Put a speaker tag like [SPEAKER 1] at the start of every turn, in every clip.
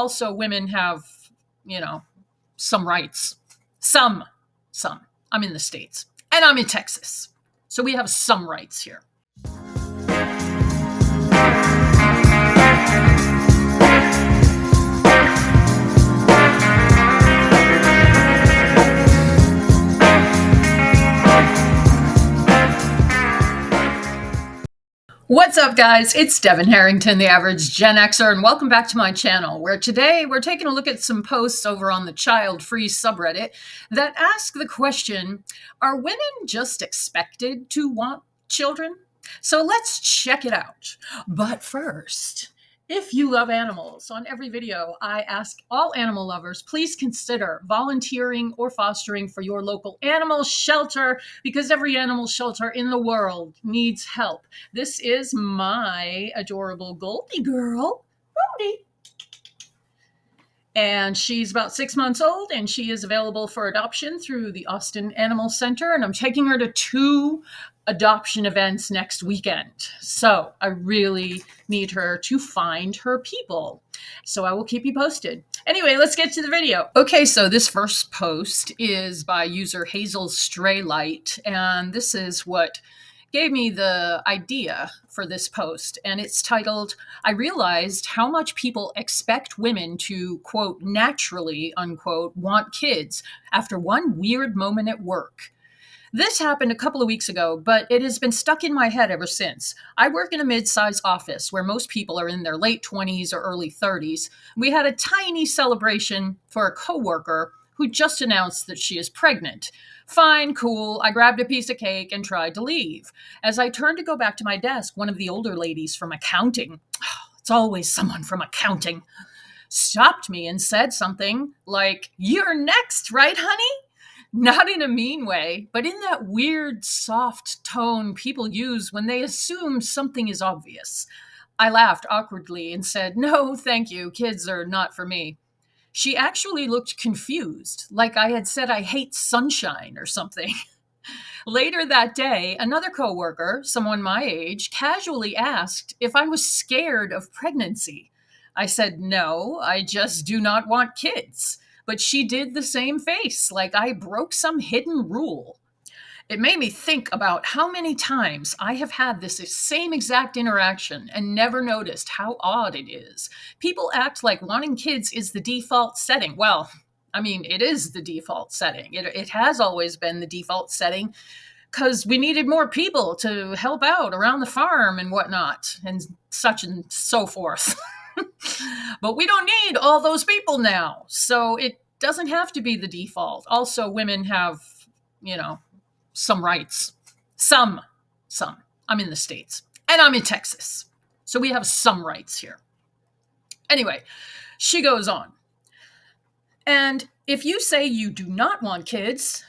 [SPEAKER 1] Also, women have, some rights. Some. I'm in the States. And I'm in Texas. So we have some rights here. What's up, guys? It's Devin Harrington, the average Gen Xer, and welcome back to my channel, where today we're taking a look at some posts over on the childfree subreddit that ask the question, are women just expected to want children? So let's check it out. But first, if you love animals, on every video, I ask all animal lovers, please consider volunteering or fostering for your local animal shelter, because every animal shelter in the world needs help. This is my adorable Goldie girl, Bodily. And she's about 6 months old, and she is available for adoption through the Austin Animal Center. And I'm taking her to 2 adoption events next weekend. So I really need her to find her people. So I will keep you posted. Anyway, let's get to the video. Okay, so this first post is by user Hazel Straylight, and this is what gave me the idea for this post, and it's titled, I realized how much people expect women to, quote, naturally, unquote, want kids after one weird moment at work. This happened a couple of weeks ago, but it has been stuck in my head ever since. I work in a mid-sized office where most people are in their late 20s or early 30s. We had a tiny celebration for a coworker who just announced that she is pregnant. Fine, cool. I grabbed a piece of cake and tried to leave. As I turned to go back to my desk, one of the older ladies from accounting, it's always someone from accounting, stopped me and said something like, "You're next, right, honey?" Not in a mean way, but in that weird, soft tone people use when they assume something is obvious. I laughed awkwardly and said, "No, thank you. Kids are not for me." She actually looked confused, like I had said I hate sunshine or something. Later that day, another coworker, someone my age, casually asked if I was scared of pregnancy. I said, "No, I just do not want kids." But she did the same face, like I broke some hidden rule. It made me think about how many times I have had this same exact interaction and never noticed how odd it is. People act like wanting kids is the default setting. Well, I mean, it is the default setting. It has always been the default setting because we needed more people to help out around the farm and whatnot and such and so forth. But we don't need all those people now. So it doesn't have to be the default. Also, women have, some rights. Some. I'm in the States. And I'm in Texas. So we have some rights here. Anyway, she goes on. And if you say you do not want kids,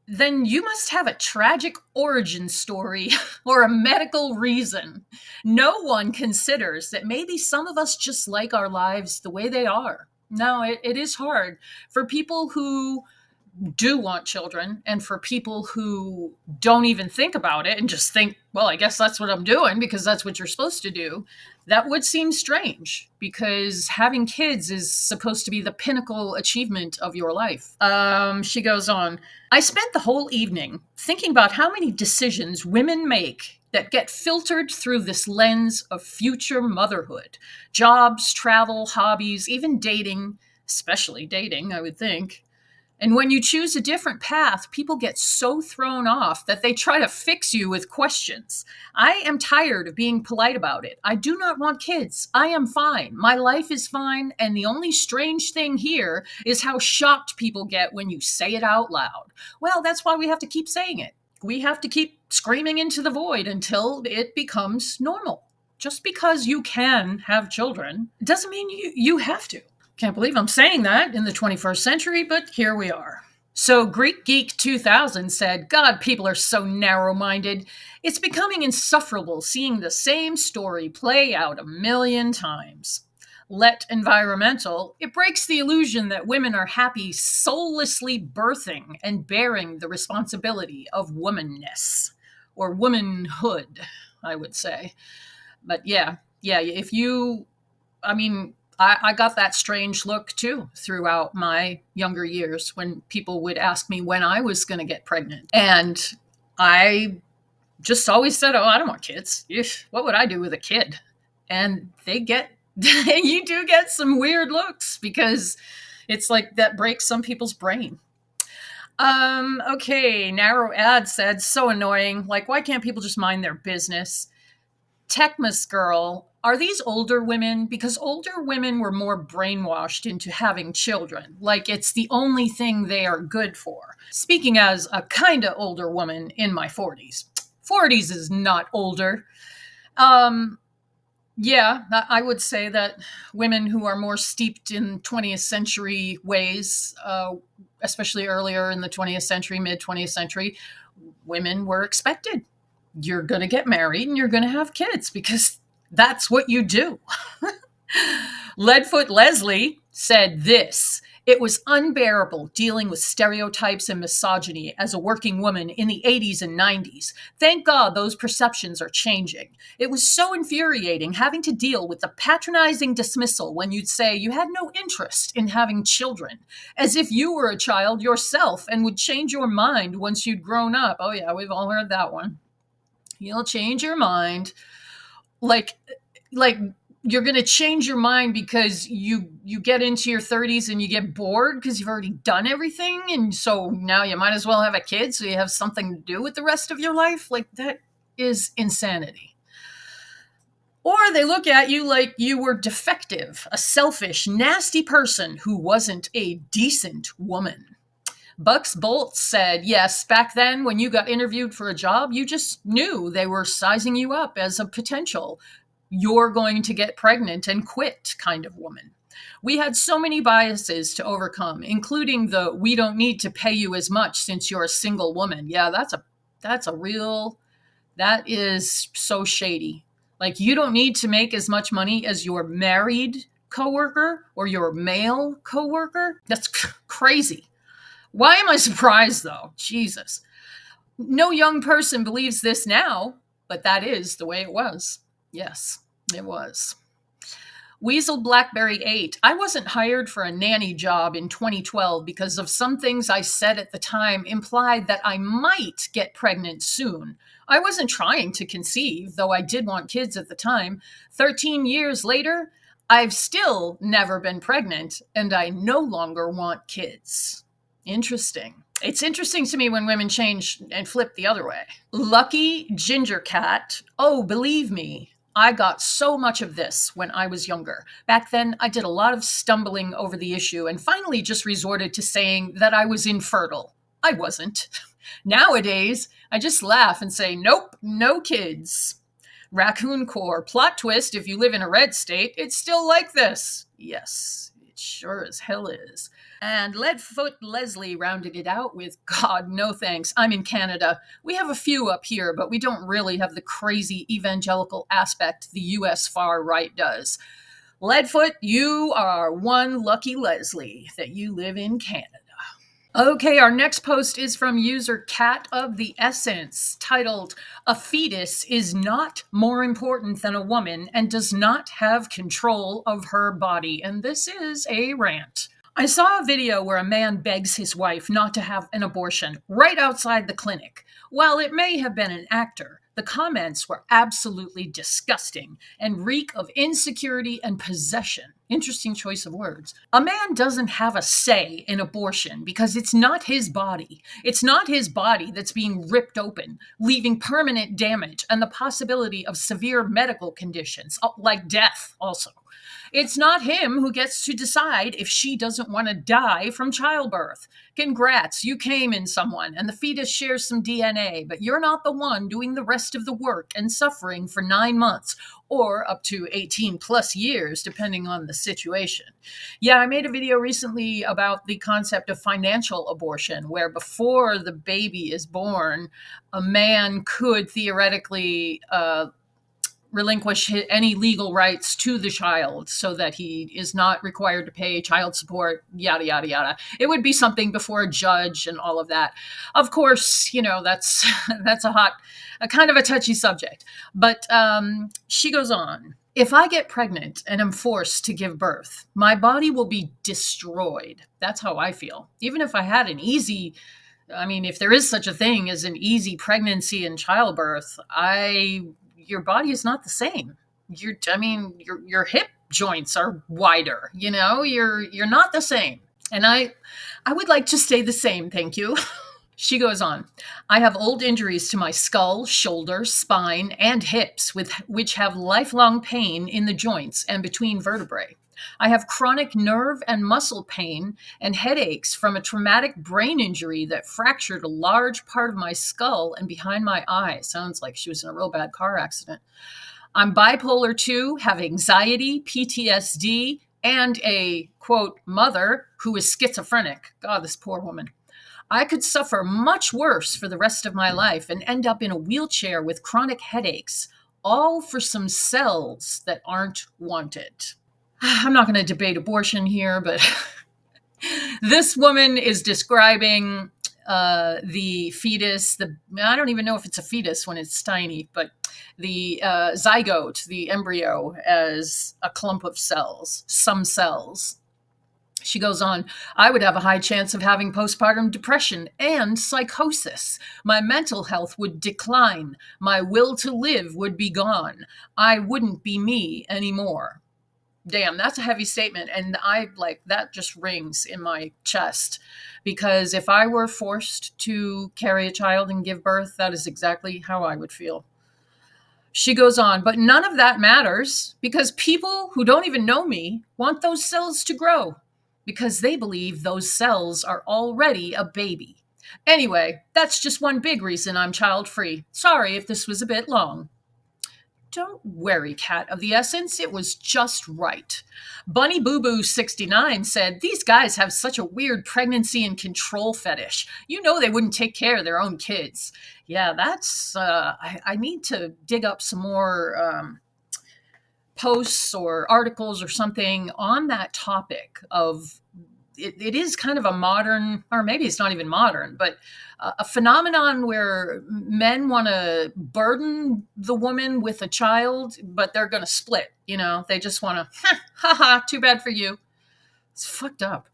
[SPEAKER 1] then you must have a tragic origin story or a medical reason. No one considers that maybe some of us just like our lives the way they are. No, it is hard for people who do want children and for people who don't even think about it and just think, well, I guess that's what I'm doing because that's what you're supposed to do. That would seem strange because having kids is supposed to be the pinnacle achievement of your life. She goes on, I spent the whole evening thinking about how many decisions women make that get filtered through this lens of future motherhood. Jobs, travel, hobbies, even dating, especially dating, I would think. And when you choose a different path, people get so thrown off that they try to fix you with questions. I am tired of being polite about it. I do not want kids. I am fine. My life is fine. And the only strange thing here is how shocked people get when you say it out loud. Well, that's why we have to keep saying it. We have to keep screaming into the void until it becomes normal. Just because you can have children doesn't mean you have to. Can't believe I'm saying that in the 21st century, but here we are. So Greek Geek 2000 said, God, people are so narrow-minded. It's becoming insufferable seeing the same story play out a million times. Let environmental, it breaks the illusion that women are happy soullessly birthing and bearing the responsibility of womanness, or womanhood, I would say. But yeah, if you, I got that strange look too throughout my younger years when people would ask me when I was going to get pregnant. And I just always said, oh, I don't want kids. What would I do with a kid? And you do get some weird looks because it's like that breaks some people's brain. Okay, narrow ad said, so annoying. Like, why can't people just mind their business? Techmas girl, are these older women? Because older women were more brainwashed into having children. Like it's the only thing they are good for. Speaking as a kind of older woman in my 40s. 40s is not older. Yeah, I would say that women who are more steeped in 20th century ways, especially earlier in the 20th century, mid 20th century, women were expected. You're going to get married and you're going to have kids because that's what you do. Leadfoot Leslie said this: it was unbearable dealing with stereotypes and misogyny as a working woman in the 80s and 90s. Thank God those perceptions are changing. It was so infuriating having to deal with the patronizing dismissal when you'd say you had no interest in having children, as if you were a child yourself and would change your mind once you'd grown up. Oh yeah, we've all heard that one. You'll change your mind. Like you're going to change your mind because you get into your 30s and you get bored because you've already done everything, and so now you might as well have a kid so you have something to do with the rest of your life. Like, that is insanity. Or they look at you like you were defective, a selfish, nasty person who wasn't a decent woman. Bucks Bolts said, yes, back then when you got interviewed for a job, you just knew they were sizing you up as a potential you're going to get pregnant and quit kind of woman. We had so many biases to overcome, including the we don't need to pay you as much since you're a single woman. Yeah, that is so shady. Like, you don't need to make as much money as your married coworker or your male coworker. That's crazy. Why am I surprised though? Jesus. No young person believes this now, but that is the way it was. Yes, it was. Weasel Blackberry 8. I wasn't hired for a nanny job in 2012 because of some things I said at the time implied that I might get pregnant soon. I wasn't trying to conceive, though I did want kids at the time. 13 years later, I've still never been pregnant, and I no longer want kids. Interesting. It's interesting to me when women change and flip the other way. Lucky Ginger Cat. Oh, believe me, I got so much of this when I was younger. Back then, I did a lot of stumbling over the issue and finally just resorted to saying that I was infertile. I wasn't. Nowadays, I just laugh and say, nope, no kids. Raccoon Core. Plot twist, if you live in a red state, it's still like this. Yes, it sure as hell is. And Leadfoot Leslie rounded it out with, God, no thanks. I'm in Canada. We have a few up here, but we don't really have the crazy evangelical aspect the US far right does. Leadfoot, you are one lucky Leslie that you live in Canada. Okay, our next post is from user Cat of the Essence, titled, A Fetus is Not More Important Than a Woman and Does Not Have Control of Her Body. And this is a rant. I saw a video where a man begs his wife not to have an abortion right outside the clinic. While it may have been an actor, the comments were absolutely disgusting and reek of insecurity and possession. Interesting choice of words. A man doesn't have a say in abortion because it's not his body. It's not his body that's being ripped open, leaving permanent damage and the possibility of severe medical conditions, like death also. It's not him who gets to decide if she doesn't want to die from childbirth. Congrats, you came in someone, and the fetus shares some DNA, but you're not the one doing the rest of the work and suffering for 9 months, or up to 18 plus years, depending on the situation. Yeah, I made a video recently about the concept of financial abortion, where before the baby is born, a man could theoretically relinquish any legal rights to the child so that he is not required to pay child support, yada, yada, yada. It would be something before a judge and all of that. Of course, that's a kind of a touchy subject. But she goes on. If I get pregnant and am forced to give birth, my body will be destroyed. That's how I feel. Even if I had an easy, I mean, if there is such a thing as an easy pregnancy and childbirth, your body is not the same. Your hip joints are wider, you're not the same. And I would like to stay the same, thank you. She goes on, I have old injuries to my skull, shoulder, spine, and hips, which have lifelong pain in the joints and between vertebrae. I have chronic nerve and muscle pain and headaches from a traumatic brain injury that fractured a large part of my skull and behind my eye. Sounds like she was in a real bad car accident. I'm bipolar 2, have anxiety, PTSD, and a, quote, mother who is schizophrenic. God, this poor woman. I could suffer much worse for the rest of my life and end up in a wheelchair with chronic headaches, all for some cells that aren't wanted. I'm not going to debate abortion here, but this woman is describing the fetus. I don't even know if it's a fetus when it's tiny, but the zygote, the embryo, as a clump of cells, some cells. She goes on, I would have a high chance of having postpartum depression and psychosis. My mental health would decline. My will to live would be gone. I wouldn't be me anymore. Damn, that's a heavy statement. And that just rings in my chest, because if I were forced to carry a child and give birth, that is exactly how I would feel. She goes on, but none of that matters because people who don't even know me want those cells to grow, because they believe those cells are already a baby. Anyway, that's just one big reason I'm child-free. Sorry if this was a bit long. Don't worry, Cat of the Essence. It was just right. Bunny Boo Boo 69 said, these guys have such a weird pregnancy and control fetish. You know they wouldn't take care of their own kids. Yeah, that's, I need to dig up some more posts or articles or something on that topic of it is kind of a modern, or maybe it's not even modern, but a phenomenon where men want to burden the woman with a child, but they're going to split. They just want to, too bad for you. It's fucked up.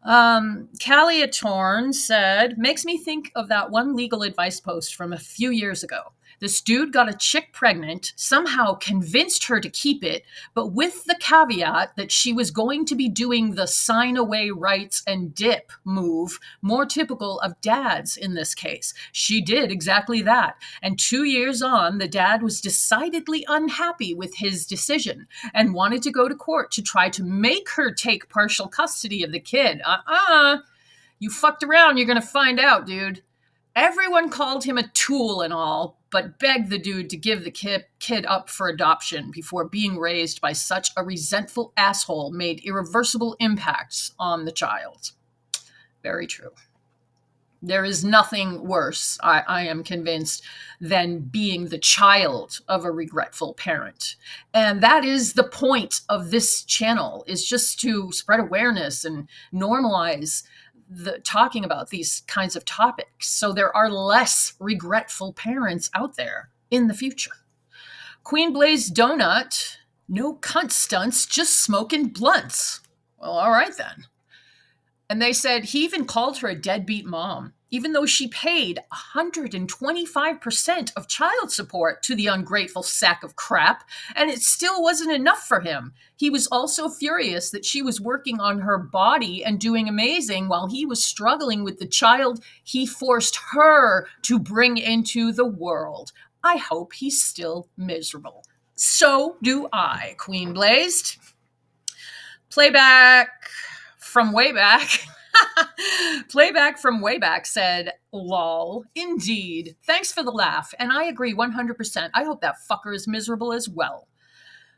[SPEAKER 1] Callie Torn said, makes me think of that one legal advice post from a few years ago. This dude got a chick pregnant, somehow convinced her to keep it, but with the caveat that she was going to be doing the sign away rights and dip move, more typical of dads in this case. She did exactly that. And 2 years on, the dad was decidedly unhappy with his decision and wanted to go to court to try to make her take partial custody of the kid. You fucked around, you're going to find out, dude. Everyone called him a tool and all, but begged the dude to give the kid up for adoption before being raised by such a resentful asshole made irreversible impacts on the child. Very true. There is nothing worse, I am convinced, than being the child of a regretful parent. And that is the point of this channel, is just to spread awareness and normalize talking about these kinds of topics, so there are less regretful parents out there in the future. Queen Blaze Donut, no cunt stunts, just smoking blunts. Well, all right then. And they said he even called her a deadbeat mom, even though she paid 125% of child support to the ungrateful sack of crap, and it still wasn't enough for him. He was also furious that she was working on her body and doing amazing while he was struggling with the child he forced her to bring into the world. I hope he's still miserable. So do I, Queen Blazed. Playback from way back. Playback from way back said, lol, indeed. Thanks for the laugh. And I agree 100%. I hope that fucker is miserable as well.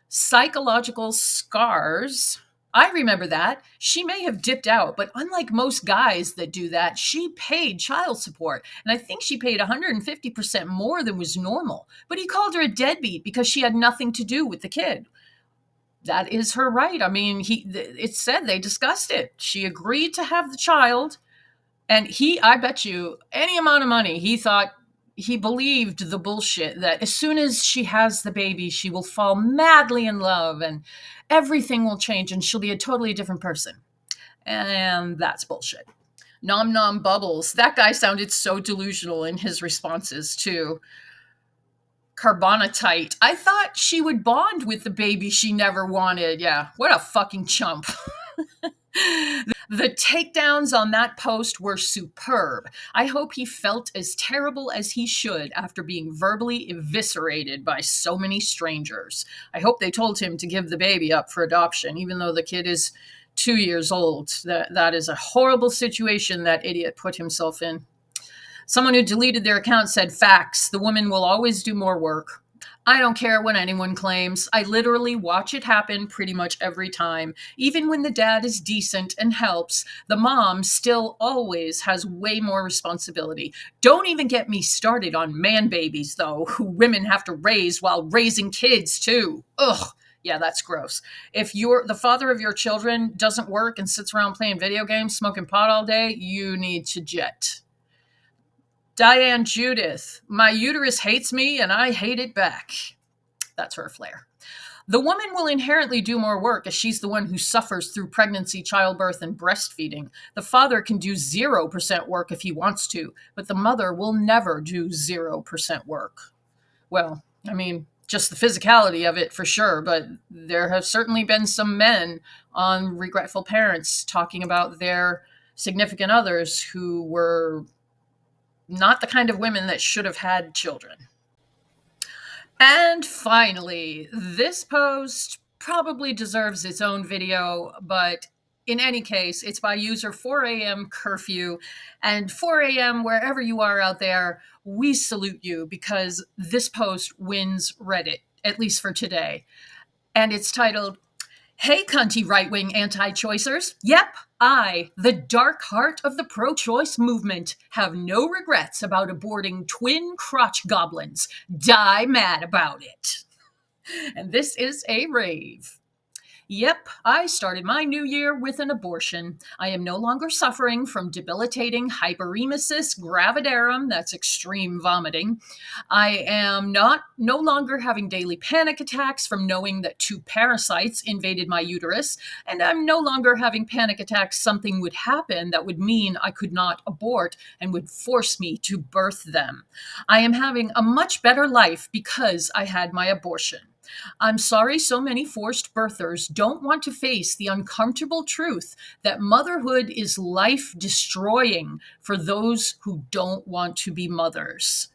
[SPEAKER 1] Psychological scars. I remember that. She may have dipped out, but unlike most guys that do that, she paid child support. And I think she paid 150% more than was normal. But he called her a deadbeat because she had nothing to do with the kid. That is her right. I mean, it said they discussed it. She agreed to have the child. And I bet you any amount of money, he thought he believed the bullshit that as soon as she has the baby, she will fall madly in love and everything will change and she'll be a totally different person. And that's bullshit. Nom nom bubbles. That guy sounded so delusional in his responses too. Carbonatite. I thought she would bond with the baby she never wanted. Yeah, what a fucking chump. The takedowns on that post were superb. I hope he felt as terrible as he should after being verbally eviscerated by so many strangers. I hope they told him to give the baby up for adoption, even though the kid is 2 years old. That is a horrible situation that idiot put himself in. Someone who deleted their account said, "Facts, the woman will always do more work." I don't care what anyone claims. I literally watch it happen pretty much every time. Even when the dad is decent and helps, the mom still always has way more responsibility. Don't even get me started on man babies, though, who women have to raise while raising kids, too. Ugh. Yeah, that's gross. If the father of your children doesn't work and sits around playing video games, smoking pot all day, you need to jet. Diane Judith, my uterus hates me and I hate it back. That's her flair. The woman will inherently do more work as she's the one who suffers through pregnancy, childbirth, and breastfeeding. The father can do 0% work if he wants to, but the mother will never do 0% work. Well, I mean, just the physicality of it for sure, but there have certainly been some men on Regretful Parents talking about their significant others who were not the kind of women that should have had children. And finally, this post probably deserves its own video, but in any case, it's by user 4 a.m. curfew. And 4 a.m., wherever you are out there, we salute you because this post wins Reddit, at least for today. And it's titled, "Hey, cunty right-wing anti-choicers. Yep, I, the dark heart of the pro-choice movement, have no regrets about aborting twin crotch goblins. Die mad about it." And this is a rave. Yep, I started my new year with an abortion. I am no longer suffering from debilitating hyperemesis gravidarum, that's extreme vomiting. I am no longer having daily panic attacks from knowing that 2 parasites invaded my uterus, and I'm no longer having panic attacks something would happen that would mean I could not abort and would force me to birth them. I am having a much better life because I had my abortion. I'm sorry so many forced birthers don't want to face the uncomfortable truth that motherhood is life-destroying for those who don't want to be mothers.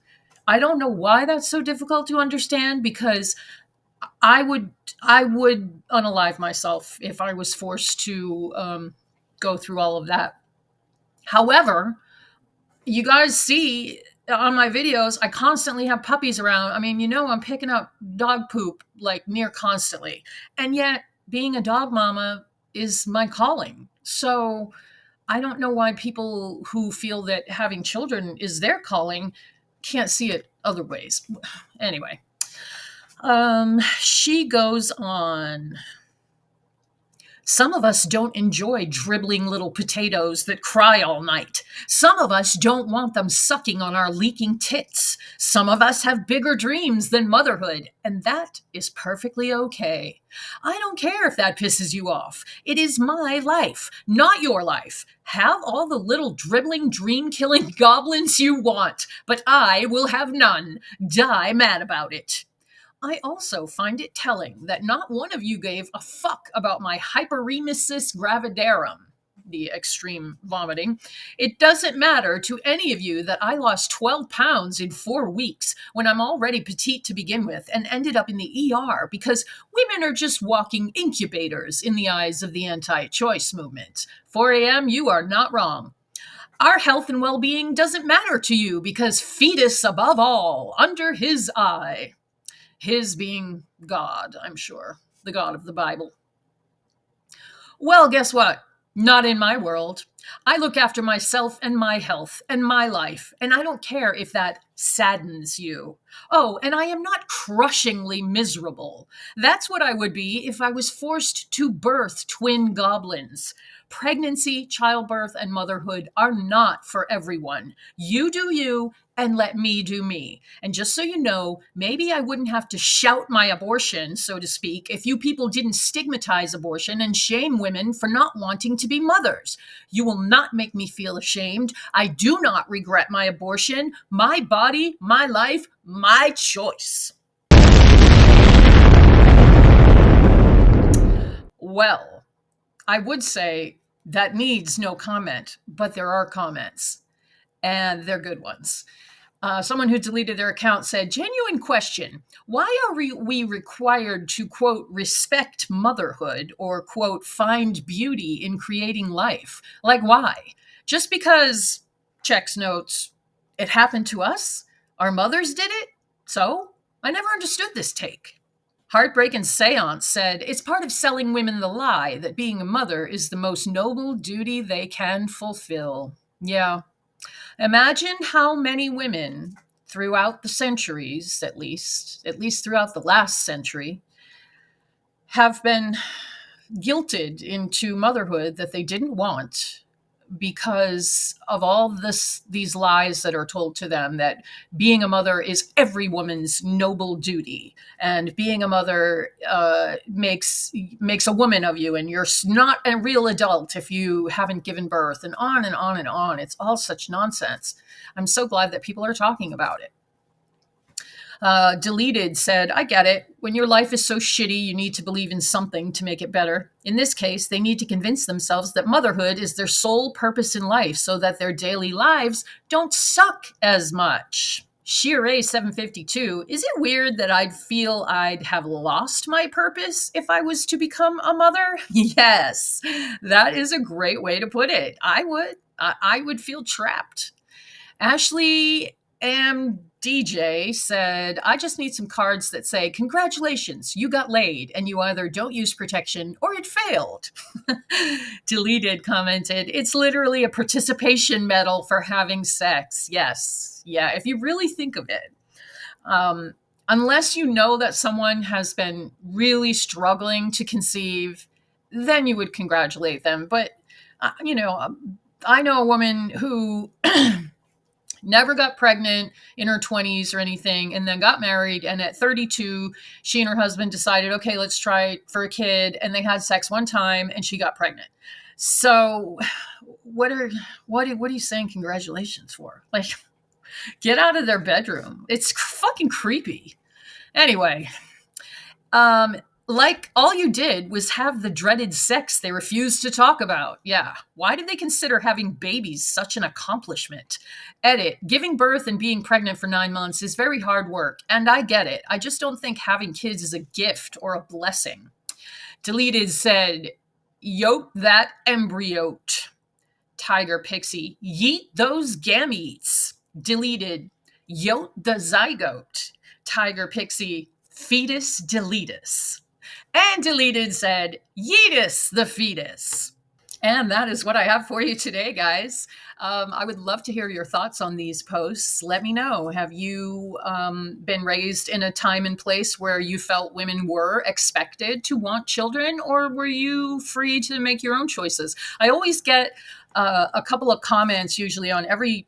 [SPEAKER 1] I don't know why that's so difficult to understand, because I would unalive myself if I was forced to go through all of that. However, you guys see on my videos, I constantly have puppies around. I mean, I'm picking up dog poop like near constantly. And yet being a dog mama is my calling. So I don't know why people who feel that having children is their calling can't see it other ways. Anyway, she goes on. Some of us don't enjoy dribbling little potatoes that cry all night. Some of us don't want them sucking on our leaking tits. Some of us have bigger dreams than motherhood, and that is perfectly okay. I don't care if that pisses you off. It is my life, not your life. Have all the little dribbling, dream-killing goblins you want, but I will have none. Die mad about it. I also find it telling that not one of you gave a fuck about my hyperemesis gravidarum, the extreme vomiting. It doesn't matter to any of you that I lost 12 pounds in 4 weeks when I'm already petite to begin with and ended up in the ER because women are just walking incubators in the eyes of the anti-choice movement. 4 a.m., you are not wrong. Our health and well-being doesn't matter to you because fetus above all, under his eye. His being God, I'm sure. The God of the Bible. Well, guess what? Not in my world. I look after myself and my health and my life, and I don't care if that saddens you. Oh, and I am not crushingly miserable. That's what I would be if I was forced to birth twin goblins. Pregnancy, childbirth, and motherhood are not for everyone. You do you, and let me do me. And just so you know, maybe I wouldn't have to shout my abortion, so to speak, if you people didn't stigmatize abortion and shame women for not wanting to be mothers. You will not make me feel ashamed. I do not regret my abortion. My body, my life, my choice. Well, I would say that needs no comment, but there are comments, and they're good ones. Someone who deleted their account said, genuine question. Why are we required to, quote, respect motherhood or, quote, find beauty in creating life? Like, why? Just because, checks notes, it happened to us? Our mothers did it? So I never understood this take. Heartbreak and Seance said, it's part of selling women the lie that being a mother is the most noble duty they can fulfill. Yeah. Imagine how many women throughout the centuries, at least throughout the last century, have been guilted into motherhood that they didn't want because of all these lies that are told to them that being a mother is every woman's noble duty, and being a mother makes a woman of you, and you're not a real adult if you haven't given birth, and on and on and on. It's all such nonsense. I'm so glad that people are talking about it. Deleted said, I get it. When your life is so shitty, you need to believe in something to make it better. In this case, they need to convince themselves that motherhood is their sole purpose in life so that their daily lives don't suck as much. Sheer 752, is it weird that I'd feel I'd have lost my purpose if I was to become a mother? Yes, that is a great way to put it. I would feel trapped. Ashley DJ said, I just need some cards that say, congratulations, you got laid, and you either don't use protection or it failed. Deleted commented, it's literally a participation medal for having sex. Yes. Yeah. If you really think of it, unless you know that someone has been really struggling to conceive, then you would congratulate them. But, I know a woman who never got pregnant in her 20s or anything, and then got married. And at 32, she and her husband decided, okay, let's try for a kid. And they had sex one time and she got pregnant. So what are you saying congratulations for? Like, get out of their bedroom. It's fucking creepy. Anyway, like all you did was have the dreaded sex they refused to talk about. Yeah. Why did they consider having babies such an accomplishment? Edit. Giving birth and being pregnant for 9 months is very hard work. And I get it. I just don't think having kids is a gift or a blessing. Deleted said, yote that embryote. Tiger Pixie. Yeet those gametes. Deleted. Yote the zygote. Tiger Pixie. Fetus deletus. And Deleted said, yeetus the fetus. And that is what I have for you today, guys. I would love to hear your thoughts on these posts. Let me know. Have you been raised in a time and place where you felt women were expected to want children, or were you free to make your own choices? I always get a couple of comments usually on every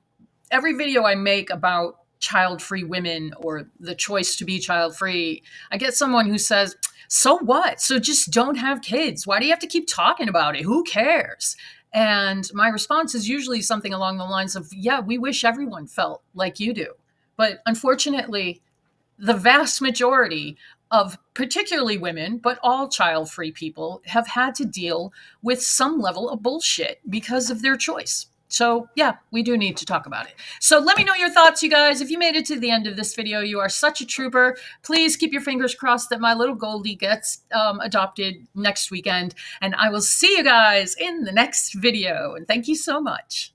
[SPEAKER 1] video I make about child-free women or the choice to be child-free. I get someone who says, so what? So just don't have kids. Why do you have to keep talking about it? Who cares? And my response is usually something along the lines of, yeah, we wish everyone felt like you do. But unfortunately, the vast majority of particularly women, but all child-free people, have had to deal with some level of bullshit because of their choice. So yeah, we do need to talk about it. So let me know your thoughts, you guys. If you made it to the end of this video, you are such a trooper. Please keep your fingers crossed that my little Goldie gets adopted next weekend. And I will see you guys in the next video. And thank you so much.